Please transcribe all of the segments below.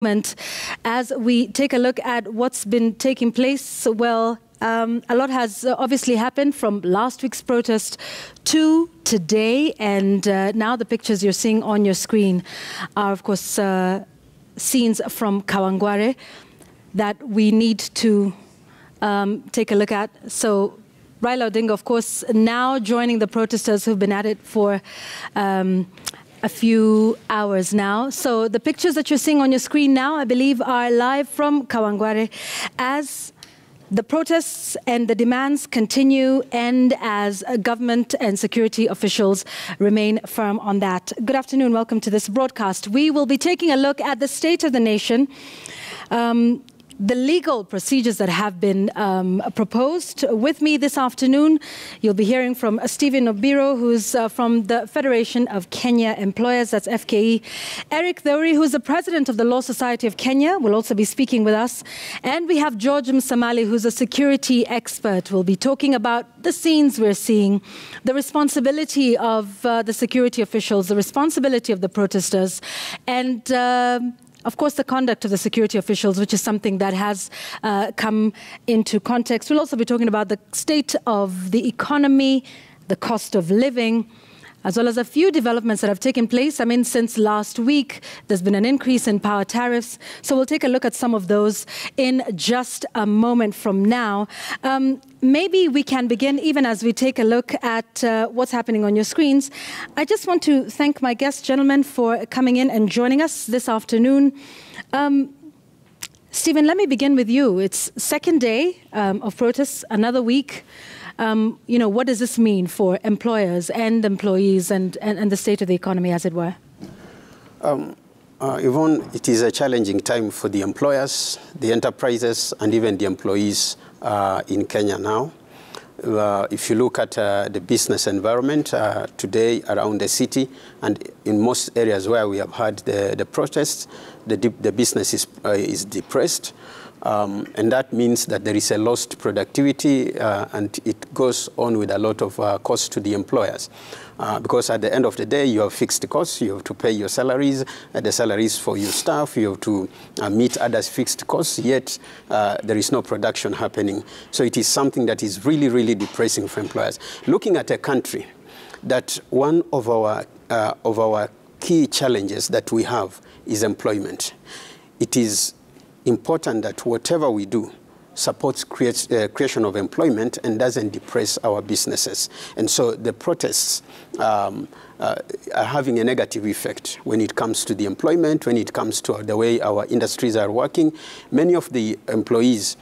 As we take a look at what's been taking place, well, a lot has obviously happened from last week's protest to today, and now the pictures you're seeing on your screen are, of course, scenes from Kawangware that we need to take a look at. So Raila Odinga, of course, now joining the protesters who've been at it for a few hours now. So the pictures that you're seeing on your screen now, I believe, are live from Kawangware as the protests and the demands continue and as government and security officials remain firm on that. Good afternoon. Welcome to this broadcast. We will be taking a look at the state of the nation, the legal procedures that have been proposed. With me this afternoon, you'll be hearing from Stephen Obiro, who's from the Federation of Kenya Employers, that's FKE. Eric Theuri, who's the president of the Law Society of Kenya, will also be speaking with us. And we have George Msamali, who's a security expert. We'll be talking about the scenes we're seeing, the responsibility of the security officials, the responsibility of the protesters, and of course, the conduct of the security officials, which is something that has come into context. We'll also be talking about the state of the economy, the cost of living, as well as a few developments that have taken place. I mean, since last week, there's been an increase in power tariffs. So we'll take a look at some of those in just a moment from now. Maybe we can begin, even as we take a look at what's happening on your screens. I just want to thank my guests, gentlemen, for coming in and joining us this afternoon. Stephen, let me begin with you. It's second day of protests, another week. What does this mean for employers and employees and the state of the economy, as it were? Yvonne, it is a challenging time for the employers, the enterprises, and even the employees in Kenya now. If you look at the business environment today around the city and in most areas where we have had the protests, the business is depressed. And that means that there is a lost productivity and it goes on with a lot of cost to the employers. Because at the end of the day, you have fixed costs, you have to pay your salaries, the salaries for your staff, you have to meet others' fixed costs, yet there is no production happening. So it is something that is really, really depressing for employers. Looking at a country that one of our key challenges that we have is employment. It is important that whatever we do supports creation of employment and doesn't depress our businesses. And so the protests are having a negative effect when it comes to the employment, when it comes to the way our industries are working. Many of the employees,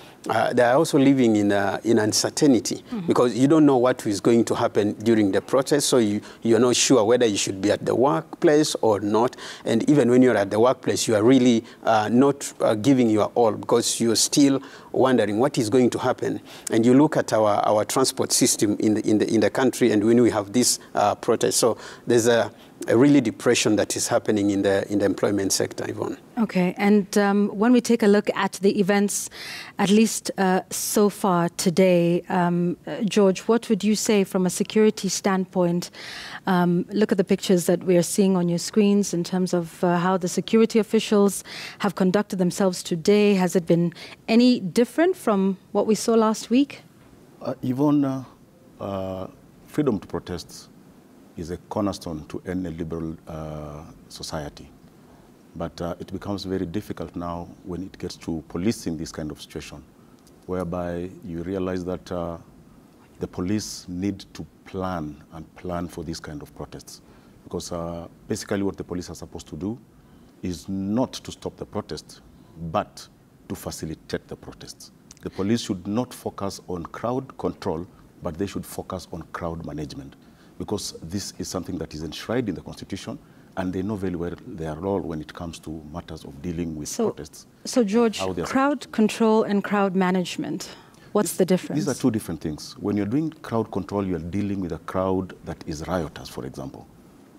they are also living in uncertainty because you don't know what is going to happen during the protest, so you're not sure whether you should be at the workplace or not. And even when you're at the workplace, you are really not giving your all because you're still wondering what is going to happen. And you look at our transport system in the country, and when we have this protest, so there's a really depression that is happening in the employment sector, Yvonne. Okay, and when we take a look at the events, at least so far today, George, what would you say from a security standpoint? Look at the pictures that we are seeing on your screens in terms of how the security officials have conducted themselves today. Has it been any different from what we saw last week? Yvonne, freedom to protest is a cornerstone to any liberal society. But it becomes very difficult now when it gets to policing this kind of situation, whereby you realize that the police need to plan for this kind of protests. Because basically what the police are supposed to do is not to stop the protest, but to facilitate the protests. The police should not focus on crowd control, but they should focus on crowd management, because this is something that is enshrined in the Constitution, and they know very well their role when it comes to matters of dealing with protests. So, George, crowd control and crowd management, what's the difference? These are two different things. When you're doing crowd control, you're dealing with a crowd that is rioters, for example.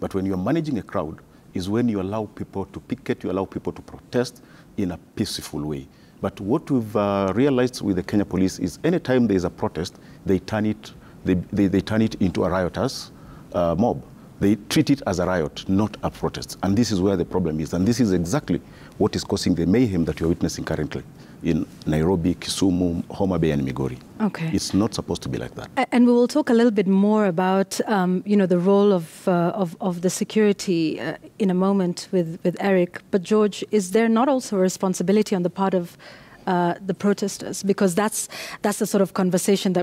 But when you're managing a crowd, is when you allow people to picket, you allow people to protest in a peaceful way. But what we've realized with the Kenya police is anytime there's a protest, they turn it into a rioters mob. They treat it as a riot, not a protest. And this is where the problem is. And this is exactly what is causing the mayhem that you're witnessing currently in Nairobi, Kisumu, Homa Bay, and Migori. Okay. It's not supposed to be like that. And we will talk a little bit more about, the role of the security in a moment with Eric. But George, is there not also a responsibility on the part of the protesters? Because that's the sort of conversation that